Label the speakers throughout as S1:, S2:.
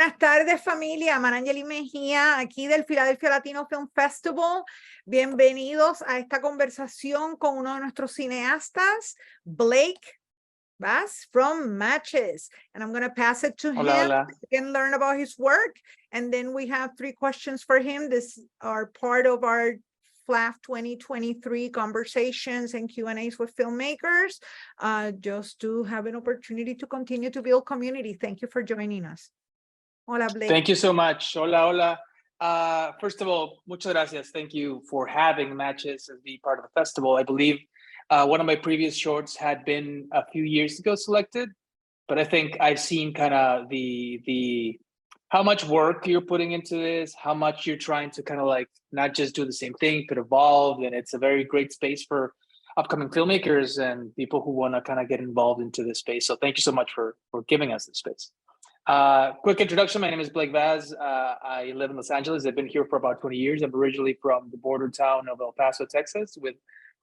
S1: Buenas tardes, familia. Marángeli Mejía, aquí del Philadelphia Latino Film Festival. Bienvenidos a esta conversación con uno de nuestros cineastas, Blake Bass from Matches. And I'm going to pass it to him.
S2: Hola.
S1: You can learn about his work. And then we have 3 questions for him. This are part of our PHLAFF 2023 conversations and Q&As with filmmakers, just to have an opportunity to continue to build community. Thank you for joining us. Hola, Blake.
S2: Thank you so much. Hola. First of all, muchas gracias. Thank you for having Matches as be part of the festival. I believe one of my previous shorts had been a few years ago selected, but I think I've seen kind of the how much work you're putting into this, how much you're trying to kind of like not just do the same thing, but evolve. And it's a very great space for upcoming filmmakers and people who want to kind of get involved into this space. So thank you so much for giving us this space. Quick introduction. My name is Blake Vaz. I live in Los Angeles. I've been here for about 20 years. I'm originally from the border town of El Paso, Texas, with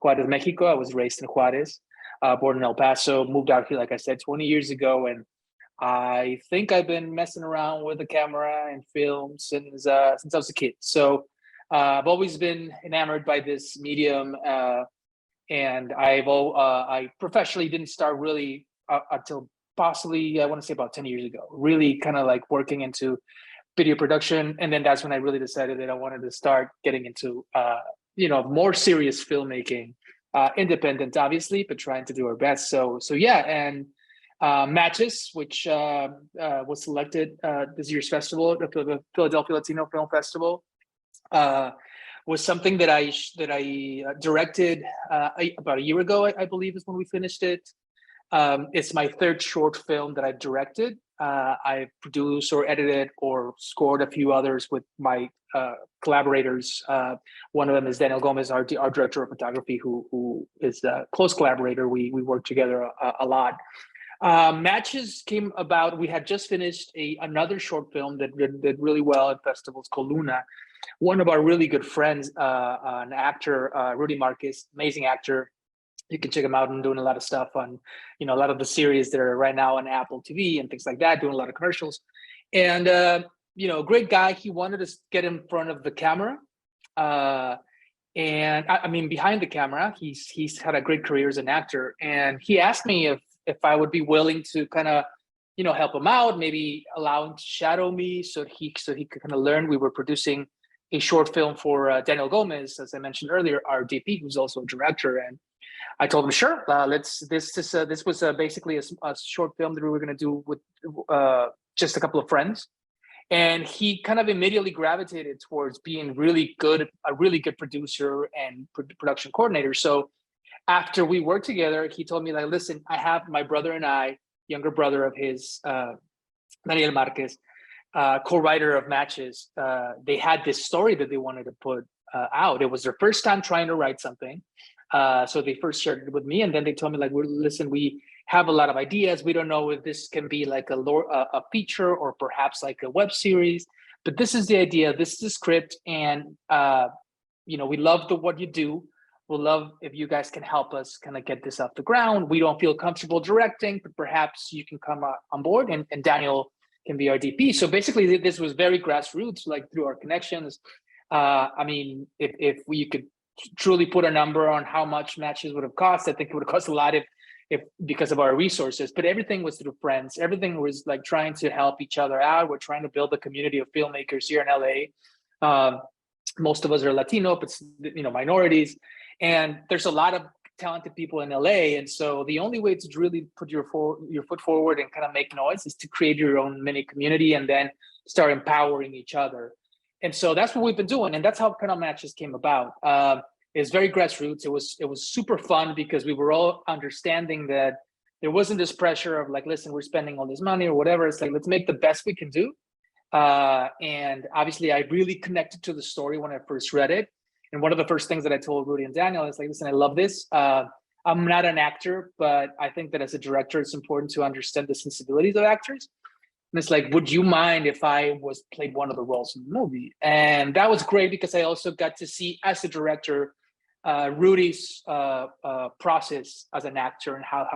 S2: Juarez, Mexico. I was raised in Juarez, born in El Paso, moved out here, like I said, 20 years ago. And I think I've been messing around with the camera and film since I was a kid. So I've always been enamored by this medium. And I professionally didn't start really until possibly, I want to say about 10 years ago, really kind of like working into video production. And then that's when I really decided that I wanted to start getting into, more serious filmmaking, independent, obviously, but trying to do our best. So yeah. And Matches, which was selected this year's festival, the Philadelphia Latino Film Festival, was something that I directed about a year ago, I believe is when we finished it. It's my 3rd short film that I've directed. I produced or edited or scored a few others with my collaborators. One of them is Daniel Gomez, our director of photography, who is a close collaborator. We work together a lot. Matches came about. We had just finished another short film that did really well at festivals called Luna. One of our really good friends, an actor, Rudy Marquez, amazing actor. You can check him out and doing a lot of stuff on, a lot of the series that are right now on Apple TV and things like that, doing a lot of commercials. And, great guy. He wanted to get in front of the camera. And I mean, behind the camera, he's had a great career as an actor. And he asked me if I would be willing to kind of, help him out, maybe allow him to shadow me so he could kind of learn. We were producing a short film for Daniel Gomez, as I mentioned earlier, our DP, who's also a director. And I told him, sure, this was basically a short film that we were going to do with just a couple of friends. And he kind of immediately gravitated towards being a really good producer and production coordinator. So after we worked together, he told me, like, listen, I have my brother and I, younger brother of his, Daniel Marquez, co-writer of Matches. They had this story that they wanted to put out. It was their first time trying to write something. So they first shared it with me, and then they told me, like, listen, we have a lot of ideas. We don't know if this can be like a feature or perhaps like a web series, but this is the idea. This is the script, and we love what you do. We'll love if you guys can help us kind of get this off the ground. We don't feel comfortable directing, but perhaps you can come on board, and Daniel can be our DP. So basically, this was very grassroots, like through our connections. I mean, if we could truly put a number on how much Matches would have cost, I think it would have cost a lot if because of our resources, but everything was through friends. Everything was like trying to help each other out. We're trying to build a community of filmmakers here in LA. Most of us are Latino, but minorities. And there's a lot of talented people in LA. And so the only way to really put your foot forward and kind of make noise is to create your own mini community and then start empowering each other. And so that's what we've been doing. And that's how kind of Matches came about. It's very grassroots. It was super fun because we were all understanding that there wasn't this pressure of like, listen, we're spending all this money or whatever. It's like, let's make the best we can do. And obviously I really connected to the story when I first read it. And one of the first things that I told Rudy and Daniel is like, listen, I love this. I'm not an actor, but I think that as a director, it's important to understand the sensibilities of actors. And it's like, would you mind if I played one of the roles in the movie? And that was great because I also got to see, as a director, Rudy's process as an actor and how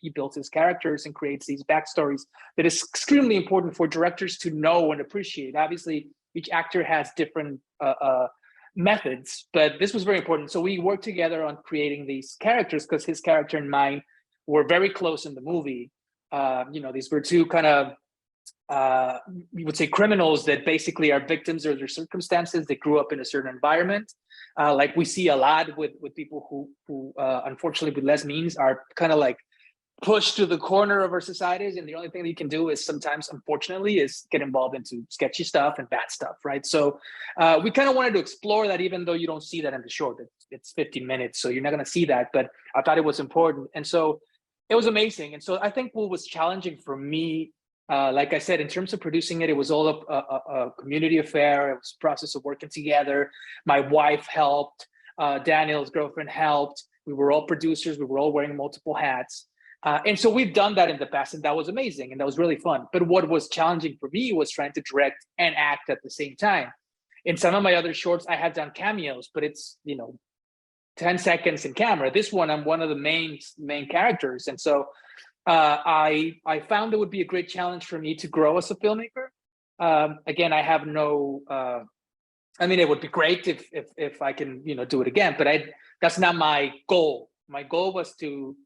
S2: he builds his characters and creates these backstories that is extremely important for directors to know and appreciate. Obviously, each actor has different methods, but this was very important. So we worked together on creating these characters because his character and mine were very close in the movie. These were two kind of we would say criminals that basically are victims of their circumstances. They grew up in a certain environment, like we see a lot with people who unfortunately with less means are kind of like pushed to the corner of our societies, and the only thing that you can do is sometimes, unfortunately, is get involved into sketchy stuff and bad stuff, right? So we kind of wanted to explore that, even though you don't see that in the short. It's 15 minutes, so you're not going to see that, but I thought it was important, and so it was amazing. And so I think what was challenging for me, like I said, in terms of producing it, it was all a community affair. It was a process of working together. My wife helped. Daniel's girlfriend helped. We were all producers. We were all wearing multiple hats. And so we've done that in the past, and that was amazing, and that was really fun. But what was challenging for me was trying to direct and act at the same time. In some of my other shorts, I had done cameos, but it's 10 seconds in camera. This one, I'm one of the main characters, and so I found it would be a great challenge for me to grow as a filmmaker. Again, I have no. I mean, it would be great if I can do it again, but that's not my goal. My goal was to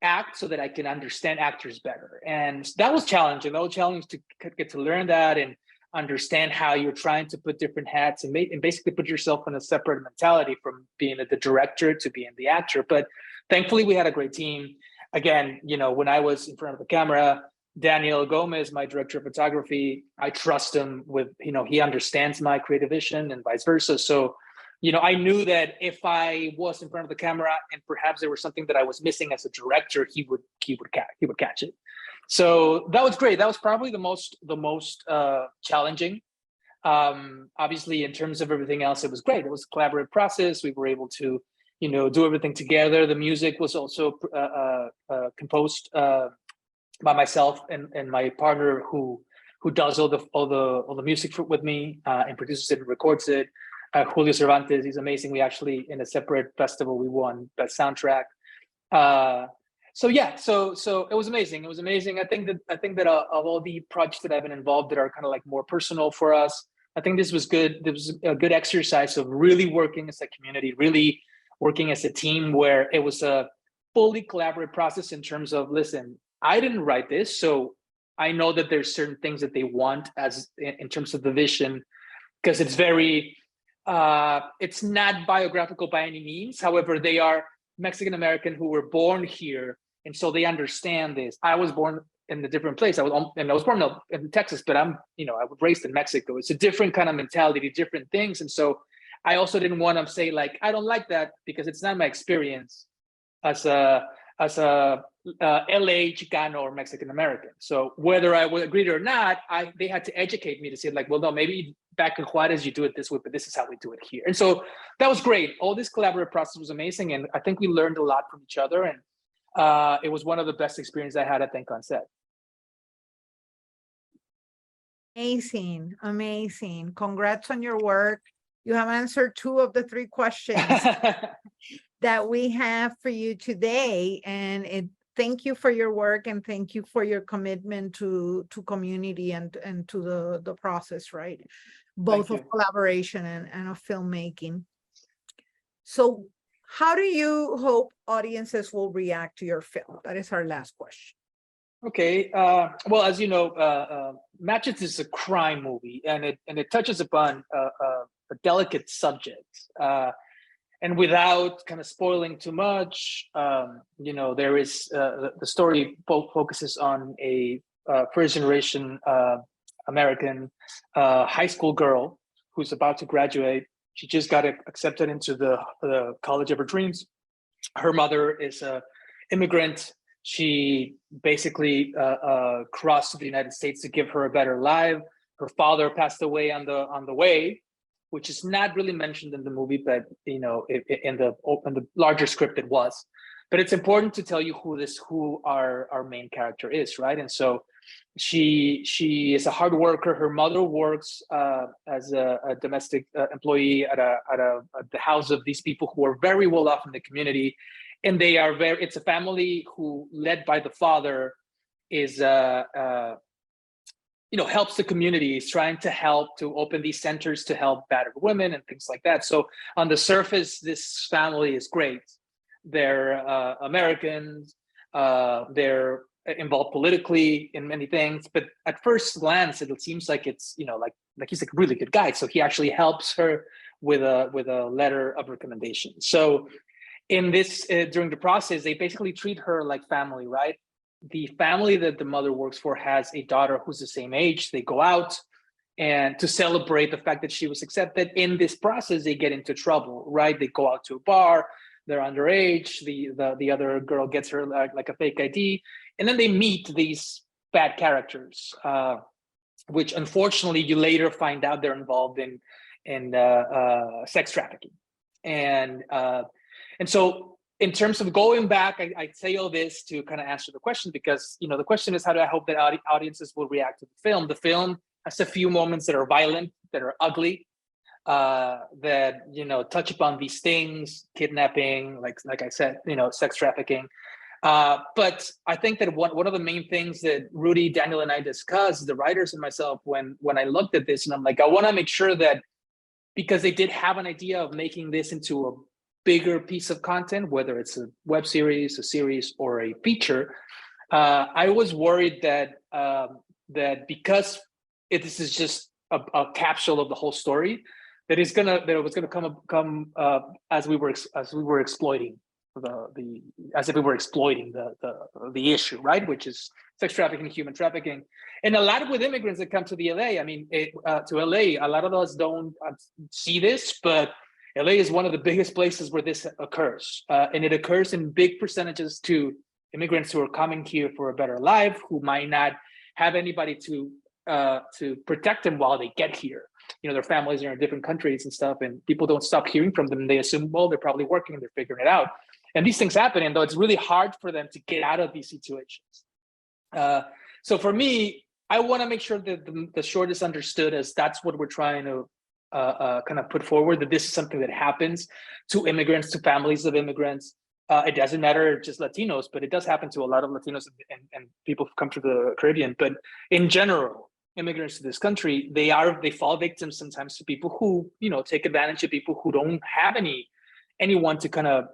S2: act so that I can understand actors better, and that was challenging. That was challenging to get to learn that and understand how you're trying to put different hats and basically put yourself in a separate mentality from being the director to being the actor. But thankfully, we had a great team. Again, when I was in front of the camera, Daniel Gomez, my director of photography, I trust him with, he understands my creative vision and vice versa. So I knew that if I was in front of the camera and perhaps there was something that I was missing as a director, he would catch it. So that was great. That was probably the most challenging. Obviously, in terms of everything else, it was great. It was a collaborative process. We were able to, do everything together. The music was also composed by myself and my partner who does all the music with me and produces it and records it. Julio Cervantes, he's amazing. We actually, in a separate festival, we won best soundtrack. So it was amazing. It was amazing. I think that of all the projects that I've been involved that are kind of like more personal for us, I think this was good. This was a good exercise of really working as a community, really working as a team, where it was a fully collaborative process in terms of, listen, I didn't write this, so I know that there's certain things that they want as in terms of the vision, because it's very. It's not biographical by any means. However, they are Mexican American who were born here, and so they understand this. I was born in a different place. I was born in Texas, but I was raised in Mexico. It's a different kind of mentality, different things, and so I also didn't want to say like I don't like that, because it's not my experience as a LA Chicano or Mexican American. So whether I would agree or not, they had to educate me to say like, well, no, maybe back in Juarez you do it this way, but this is how we do it here. And so that was great. All this collaborative process was amazing, and I think we learned a lot from each other, and it was one of the best experiences I had, I think, on set.
S1: Amazing. Congrats on your work. You have answered 2 of the 3 questions that we have for you today, and thank you for your work, and thank you for your commitment to community and to the process, right? Both of collaboration and of filmmaking. So how do you hope audiences will react to your film? That is our last question.
S2: Okay. Well, as you know, Matches is a crime movie, and it touches upon a delicate subject. And without kind of spoiling too much, there is the story focuses on a first generation American high school girl who's about to graduate. She just got accepted into the college of her dreams. Her mother is an immigrant. She basically crossed to the United States to give her a better life. Her father passed away on the way, which is not really mentioned in the movie, but in the larger script it was. But it's important to tell you who our main character is, right? And so She is a hard worker. Her mother works as a domestic employee at the house of these people who are very well off in the community, and they are it's a family who, led by the father, is helps the community, is trying to help to open these centers to help battered women and things like that. So on the surface, this family is great. They're Americans. They're involved politically in many things, but at first glance, it seems like it's like he's a really good guy. So he actually helps her with a letter of recommendation. So in this during the process, they basically treat her like family, right? The family that the mother works for has a daughter who's the same age. They go out, and to celebrate the fact that she was accepted. In this process, they get into trouble, right? They go out to a bar. They're underage. The other girl gets her like a fake ID, and then they meet these bad characters, which unfortunately you later find out they're involved in sex trafficking, and so in terms of going back, I say all this to kind of answer the question, because the question is, how do I hope that audiences will react to the film? The film has a few moments that are violent, that are ugly, that touch upon these things, kidnapping, like I said, sex trafficking. But I think that one of the main things that Rudy, Daniel, and I discussed, the writers and myself, when I looked at this, and I'm like, I want to make sure that, because they did have an idea of making this into a bigger piece of content, whether it's a web series, a series, or a feature, I was worried that because this is just a capsule of the whole story, that it was gonna come as if we were exploiting the issue, right? Which is sex trafficking, human trafficking, and a lot with immigrants that come to the LA. I mean, to LA, a lot of us don't see this, but LA is one of the biggest places where this occurs, and it occurs in big percentages to immigrants who are coming here for a better life, who might not have anybody to protect them while they get here. Their families are in different countries and stuff, and people don't stop hearing from them. They assume, well, they're probably working and they're figuring it out. And these things happen, and though it's really hard for them to get out of these situations. So for me, I want to make sure that the short is understood as that's what we're trying to kind of put forward, that this is something that happens to immigrants, to families of immigrants. It doesn't matter just Latinos, but it does happen to a lot of Latinos and people who come to the Caribbean. But in general, immigrants to this country, they fall victims sometimes to people who, take advantage of people who don't have anyone to kind of,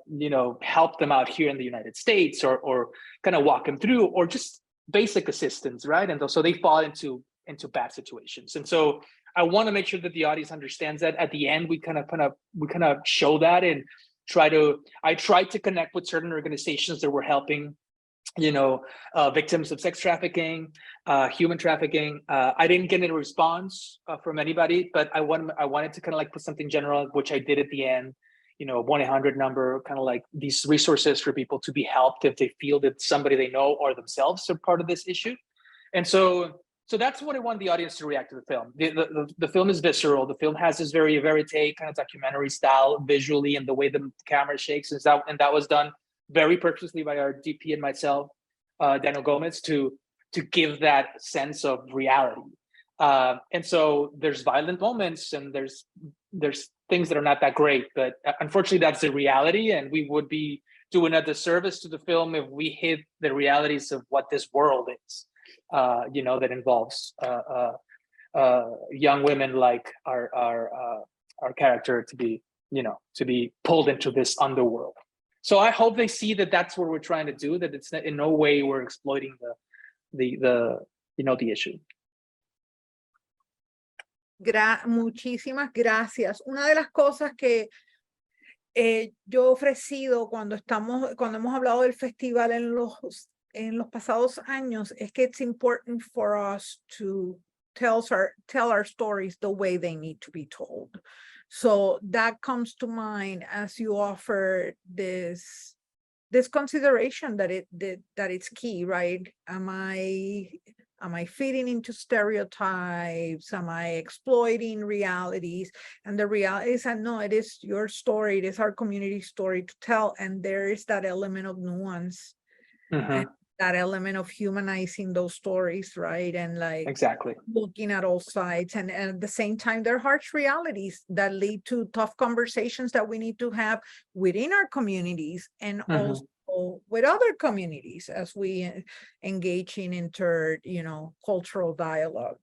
S2: help them out here in the United States, or kind of walk them through, or just basic assistance, right? And so they fall into bad situations. And so I want to make sure that the audience understands that. At the end, we kind of show that, and I try to connect with certain organizations that were helping, victims of sex trafficking, human trafficking. I didn't get any response from anybody, but I wanted to kind of like put something general, which I did at the end. 1-800 number, kind of like these resources for people to be helped if they feel that somebody they know or themselves are part of this issue. And so that's what I want the audience to react to the film. The film is visceral. The film has this very verite kind of documentary style visually, and the way the camera shakes, and that was done very purposely by our DP and myself, Daniel Gomez, to give that sense of reality. And so there's violent moments, and there's things that are not that great, but unfortunately that's the reality, and we would be doing a disservice to the film if we hid the realities of what this world is, that involves young women like our character to be pulled into this underworld. So I hope they see that that's what we're trying to do, that it's in no way we're exploiting the issue.
S1: Muchísimas gracias. Una de las cosas que yo he ofrecido cuando hemos hablado del festival en los pasados años es que it's important for us to tell our stories the way they need to be told. So that comes to mind as you offer this consideration that it's key, right? Am I fitting into stereotypes? Am I exploiting realities? And the reality is that no, it is your story. It is our community story to tell. And there is that element of nuance.
S2: Mm-hmm.
S1: that element of humanizing those stories, right? And like
S2: Exactly.
S1: looking at all sides, and at the same time, they're harsh realities that lead to tough conversations that we need to have within our communities and also with other communities as we engage in cultural dialogue.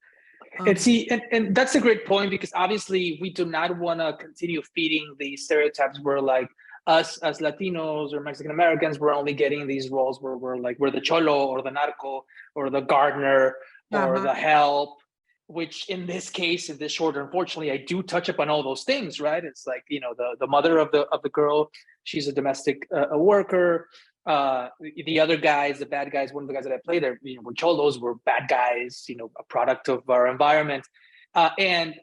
S2: And see, and that's a great point, because obviously we do not want to continue feeding these stereotypes where like us as Latinos or Mexican Americans, we're only getting these roles where we're the cholo or the narco or the gardener or the help, which in this case, in this short, unfortunately, I do touch upon all those things, right? It's like, the mother of the girl, she's a domestic worker. The other guys, the bad guys, one of the guys that I played there, were cholos, were bad guys, a product of our environment. And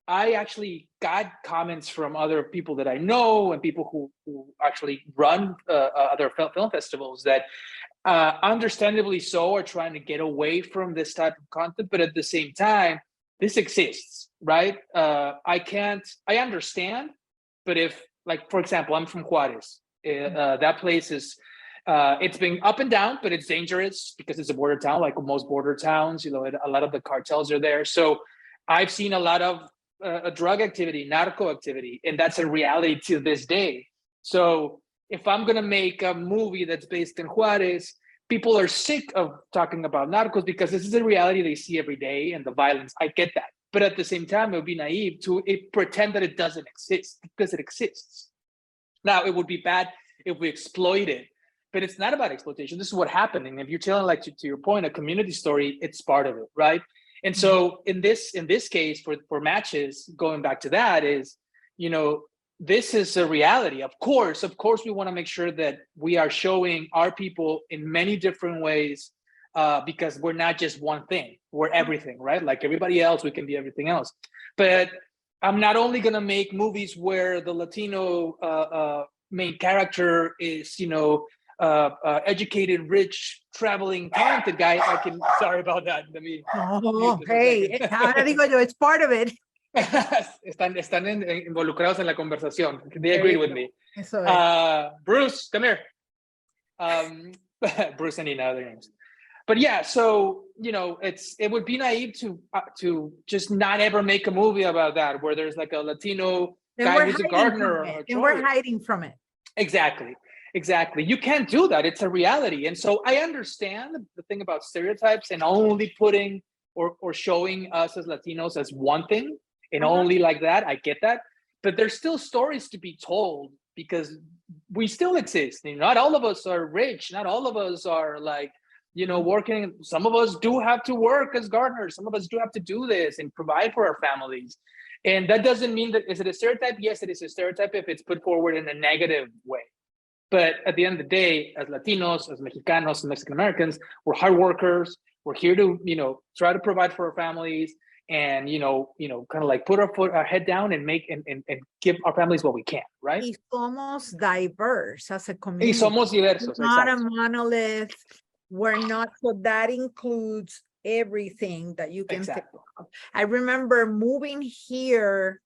S2: I actually got comments from other people that I know and people who actually run other film festivals that understandably so are trying to get away from this type of content, but at the same time, this exists, right? I understand, but if, like, for example, I'm from Juarez, that place is, it's been up and down, but it's dangerous because it's a border town, like most border towns, a lot of the cartels are there. So I've seen a lot of drug activity, narco activity, and that's a reality to this day. So if I'm going to make a movie that's based in Juarez, people are sick of talking about narcos because this is a reality they see every day, and the violence, I get that. But at the same time, it would be naive to pretend that it doesn't exist, because it exists. Now, it would be bad if we exploit it, but it's not about exploitation. This is what happened. And if you're telling, like, to your point, a community story, it's part of it, right? And so in this case, for matches, going back to that, is, this is a reality. Of course, we want to make sure that we are showing our people in many different ways, because we're not just one thing, we're everything, right? Like everybody else, we can be everything else. But I'm not only going to make movies where the Latino main character is, educated, rich, traveling, talented guy. Sorry about that. Let me.
S1: Hey, ahora digo yo, it's part of it.
S2: están involucrados en la conversación. They agreed with me. Bruce, come here. Bruce and Nina, other names. But yeah, so it would be naive to just not ever make a movie about that, where there's like a Latino guy who's a gardener,
S1: and we're hiding from it.
S2: Exactly. You can't do that. It's a reality. And so I understand the thing about stereotypes and only putting or showing us as Latinos as one thing and only like that. I get that. But there's still stories to be told, because we still exist. Not all of us are rich. Not all of us are like, working. Some of us do have to work as gardeners. Some of us do have to do this and provide for our families. And that doesn't mean that, is it a stereotype? Yes, it is a stereotype if it's put forward in a negative way. But at the end of the day, as Latinos, as Mexicanos, as Mexican Americans, we're hard workers. We're here to, try to provide for our families, and, kind of like put our head down and make and give our families what we can, right?
S1: Y somos diverse as a community.
S2: Y somos diversos.
S1: Not a monolith. We're not, so that includes everything that you can think of. I remember moving here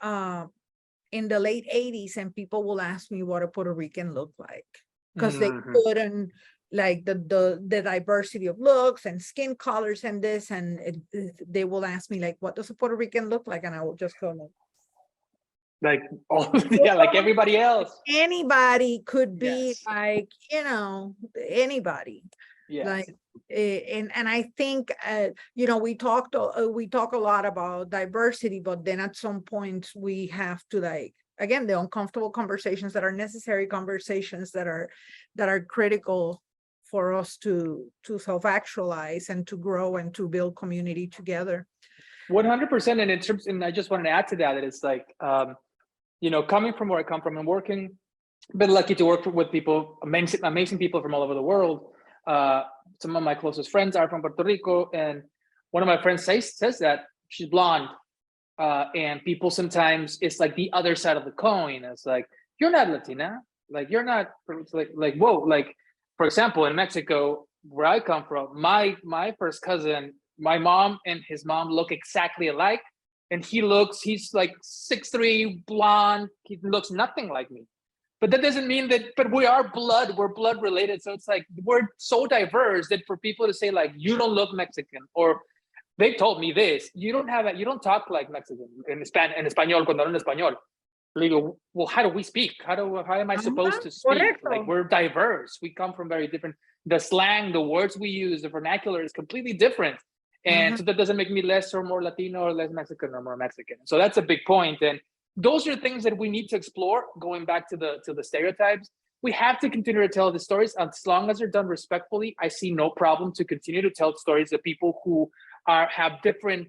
S1: in the late 80s, and people will ask me what a Puerto Rican looked like, because they couldn't, like, the diversity of looks and skin colors and this, and they will ask me, like, what does a Puerto Rican look like? And I will just go
S2: like, like everybody else.
S1: Anybody could be, like, anybody.
S2: Yes.
S1: Like, and I think, we talk a lot about diversity, but then at some point we have to, like, again, the uncomfortable conversations that are necessary, conversations that are critical for us to self-actualize and to grow and to build community together.
S2: 100%. And in terms, and I just wanted to add to that, it's like, coming from where I come from and working, been lucky to work with people, amazing people from all over the world. Some of my closest friends are from Puerto Rico, and one of my friends says that she's blonde, and people sometimes, it's like the other side of the coin. It's like, you're not Latina, like you're not, like whoa, like, for example, in Mexico, where I come from, my first cousin, my mom and his mom look exactly alike, and he's like 6'3", blonde. He looks nothing like me. But that doesn't mean that, but we're blood related. So it's like, we're so diverse that for people to say like, you don't look Mexican, or they told me this, you don't talk like Mexican en español, cuando hablan español. Le digo, well, how do we speak? How am I supposed to speak?
S1: Correcto.
S2: Like, we're diverse. We come from very different, the slang, the words we use, the vernacular is completely different. And so that doesn't make me less or more Latino or less Mexican or more Mexican. So that's a big point. And those are things that we need to explore, going back to the stereotypes. We have to continue to tell the stories as long as they're done respectfully. I see no problem to continue to tell stories of people who have different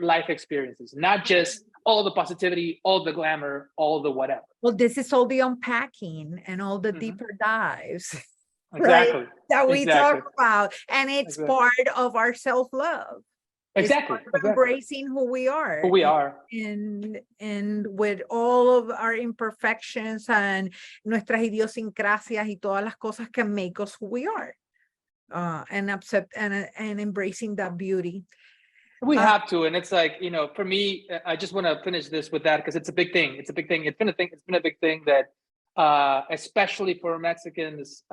S2: life experiences, not just all the positivity, all the glamour, all the whatever.
S1: Well, this is all the unpacking and all the deeper dives.
S2: Exactly.
S1: Right? That we talk about. And it's part of our self-love.
S2: Exactly.
S1: Embracing who we are.
S2: Who we are.
S1: And with all of our imperfections and nuestras idiosincrasias y todas las cosas que make us who we are. And accept and embracing that beauty.
S2: We have to, and it's like, you know, for me, I just want to finish this with that because it's a big thing. It's been a big thing that, especially for Mexicans,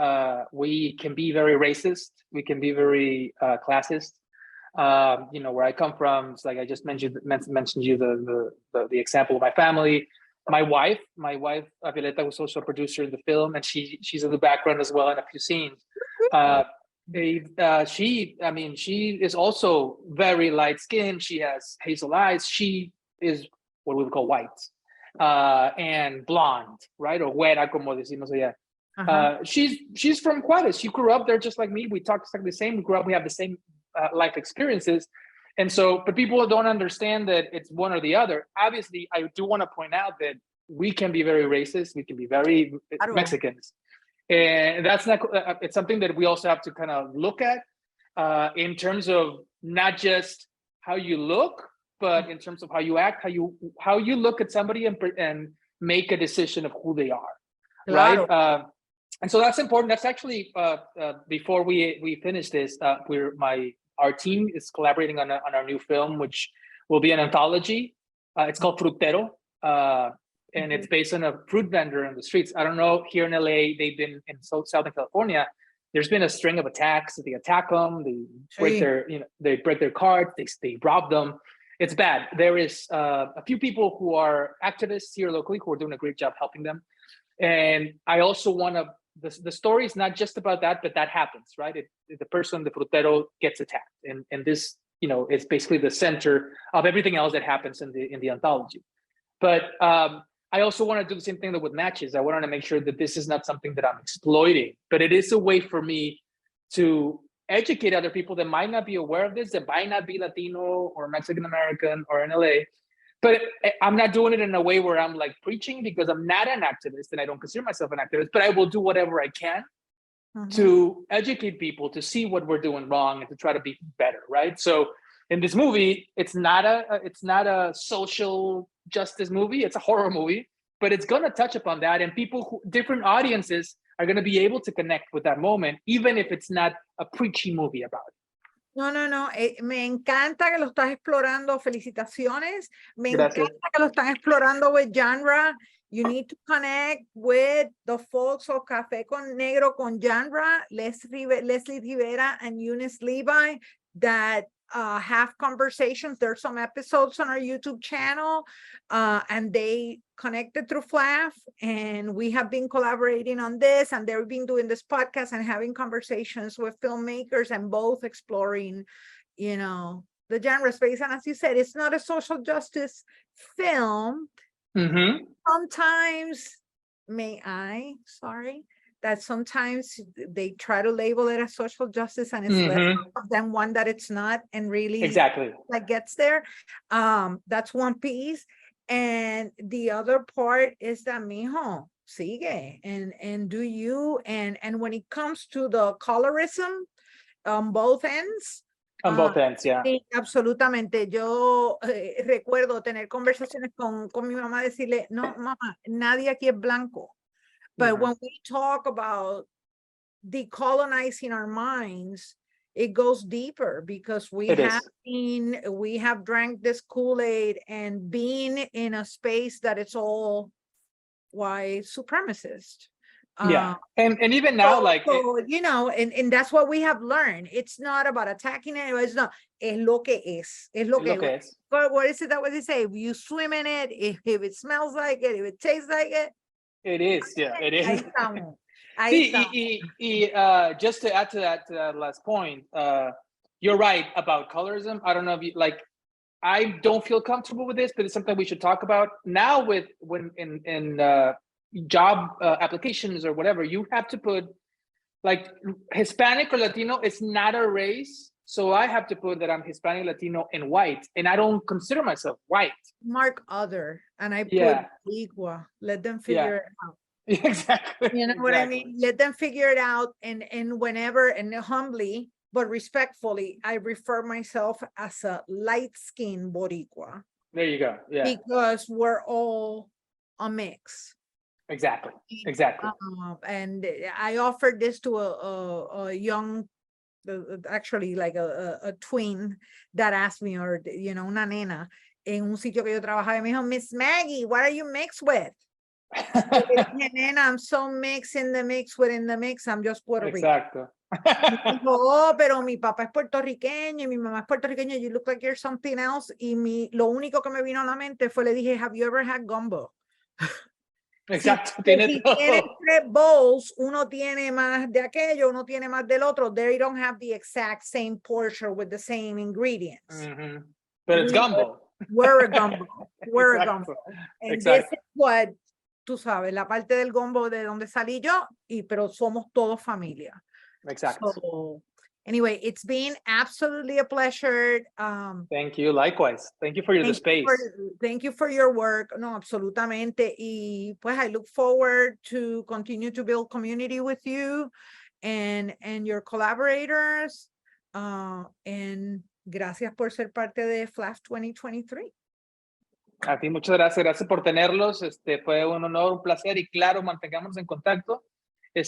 S2: we can be very racist. We can be very classist. You know, where I come from, it's like I just mentioned you the example of my family. My wife, Violeta, was also a producer in the film, and she's in the background as well in a few scenes. She is also very light skinned. She has hazel eyes. She is what we would call white, and blonde, right? Or güera, como decimos allá. She's from Juarez. She grew up there just like me. We talk exactly the same. We grew up. We have the same life experiences. And so, but people don't understand that it's one or the other. Obviously, I do want to point out that we can be very racist. We can be very Mexicans. And that's not, it's something that we also have to kind of look at in terms of not just how you look, but in terms of how you act, how you look at somebody and make a decision of who they are, right? And so that's important. That's actually, before we finish this, our team is collaborating on our new film, which will be an anthology. It's called Frutero. And it's based on a fruit vendor in the streets. I don't know, here in LA, they've been in Southern California. There's been a string of attacks. They attack them, they break their cards, they rob them. It's bad. There is a few people who are activists here locally who are doing a great job helping them. And I also want to, the story is not just about that, but that happens, right? The person, the frutero, gets attacked. And this, you know, it's basically the center of everything else that happens in the anthology. But I also want to do the same thing with matches. I wanted to make sure that this is not something that I'm exploiting, but it is a way for me to educate other people that might not be aware of this, that might not be Latino or Mexican American or in LA. But I'm not doing it in a way where I'm like preaching, because I'm not an activist and I don't consider myself an activist, but I will do whatever I can to educate people, to see what we're doing wrong and to try to be better, right? So in this movie, it's not a social justice movie. It's a horror movie, but it's going to touch upon that, and different audiences are going to be able to connect with that moment, even if it's not a preachy movie about it.
S1: No. Me encanta que lo estás explorando. Felicitaciones. Me
S2: Gracias.
S1: encanta que lo están explorando with genre. You need to connect with the folks of Café con Negro con genre, Leslie Rivera and Eunice Levi, that have conversations. There's some episodes on our YouTube channel, and they connected through PHLAFF, and we have been collaborating on this, and they've been doing this podcast and having conversations with filmmakers, and both exploring, you know, the genre space. And as you said, it's not a social justice film. Sometimes, that sometimes they try to label it as social justice, and it's less than one that it's not, and really like gets there. That's one piece. And the other part is that, mijo, sigue and do you, and when it comes to the colorism on both ends.
S2: On both ends, yeah.
S1: Sí, absolutamente. Yo recuerdo tener conversaciones con mi mamá, decirle, no, mamá, nadie aquí es blanco. But when we talk about decolonizing our minds, it goes deeper, because we have drank this Kool-Aid and been in a space that it's all white supremacist.
S2: Yeah, and even now, like,
S1: So, you know, and that's what we have learned. It's not about attacking it. It's not. Es lo que es. Es lo que es. What is it that what they say? You swim in it. If it smells like it, if it tastes like it.
S2: It is. Yeah, it is.
S1: Ahí estamos. Ahí
S2: See,
S1: estamos.
S2: just to add to that last point, you're right about colorism. I don't know if you like. I don't feel comfortable with this, but it's something we should talk about now. When in job applications or whatever, you have to put like Hispanic or Latino. It's not a race, so I have to put that I'm Hispanic, Latino, and white, and I don't consider myself white.
S1: Mark other, and I put equal. Let them figure it out.
S2: Exactly.
S1: You know what I mean? Let them figure it out, and whenever, and humbly but respectfully, I refer myself as a light-skinned Boricua.
S2: There you go. Yeah.
S1: Because we're all a mix.
S2: Exactly.
S1: And I offered this to a young, actually like a twin that asked me, or, you know, una nena, en un sitio que yo trabajaba, y me dijo, Miss Maggie, what are you mixed with? Nena, I'm so mixed in the mix within the mix. I'm just Puerto Rican.
S2: Exacto.
S1: Dijo, oh, pero mi papá es puertorriqueño y mi mamá es puertorriqueña. You look like you're something else. Y lo único que me vino a la mente fue, le dije, have you ever had gumbo?
S2: Exacto.
S1: Si tiene 3 bowls, uno tiene más de aquello, uno tiene más del otro. They don't have the exact same portion with the same ingredients.
S2: But it's gumbo.
S1: We're a gumbo. We're a gumbo. And this is what, tú sabes, la parte del gumbo de donde salí yo, pero somos todos familia.
S2: Exactly.
S1: So, anyway, it's been absolutely a pleasure.
S2: Thank you. Likewise. Thank you for the space.
S1: Thank you for your work. No, absolutamente. Y pues I look forward to continue to build community with you and your collaborators. And gracias por ser parte de FLAFF 2023.
S2: A ti, muchas gracias. Gracias por tenerlos. Fue un honor, un placer, y claro, mantengámonos en contacto.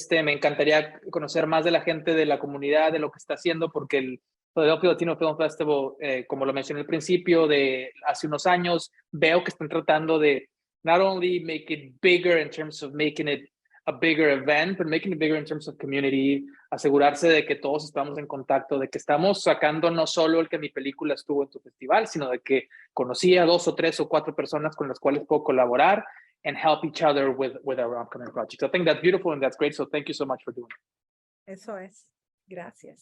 S2: Me encantaría conocer más de la gente de la comunidad, de lo que está haciendo, porque el Philadelphia Latino Film Festival, como lo mencioné al principio, de hace unos años, veo que están tratando de not only make it bigger in terms of making it a bigger event, but making it bigger in terms of community, asegurarse de que todos estamos en contacto, de que estamos sacando no solo el que mi película estuvo en tu festival, sino de que conocí a 2 o 3 o 4 personas con las cuales puedo colaborar and help each other with our upcoming projects. I think that's beautiful and that's great. So thank you so much for doing it.
S1: Eso es. Gracias.